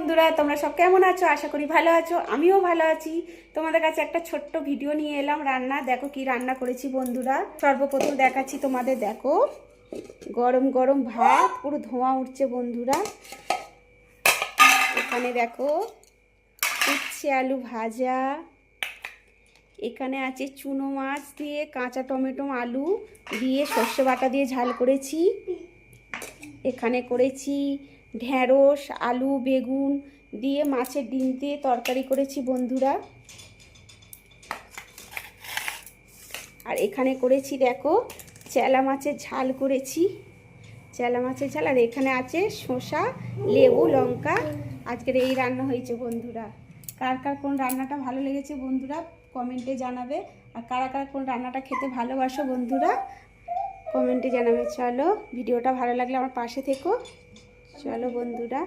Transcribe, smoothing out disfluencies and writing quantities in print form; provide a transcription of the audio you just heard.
বন্ধুরা, তোমরা সব কেমন আছো? আশা করি ভালো আছো। আমিও ভালো আছি। তোমাদের কাছে একটা ছোট্ট ভিডিও নিয়ে এলাম রান্না। দেখো কি রান্না করেছি বন্ধুরা। সর্বপ্রথম দেখাচ্ছি তোমাদের। দেখো গরম গরম ভাত, পুরো ধোঁয়া উঠছে বন্ধুরা। এখানে দেখো উচ্ছে আলু ভাজা, এখানে আছে চুনো মাছ দিয়ে কাঁচা টমেটো আলু দিয়ে সর্ষে বাটা দিয়ে ঝাল করেছি। এখানে করেছি ঢেঁড়স আলু বেগুন দিয়ে মাছের ডিম দিয়ে তরকারি করেছি বন্ধুরা। আর এখানে করেছি দেখো চেলা মাছের ঝাল করেছি, চেলা মাছের ঝাল। আর এখানে আছে শসা লেবু লঙ্কা। আজকের এই রান্না হয়েছে বন্ধুরা। কার কার কোন রান্নাটা ভালো লেগেছে বন্ধুরা কমেন্টে জানাবে। আর কারা কারা কোন রান্নাটা খেতে ভালোবাসো বন্ধুরা কমেন্টে জানাবে। চলো ভিডিওটা ভালো লাগলে আমার পাশে থেকো। চলো বন্ধুরা।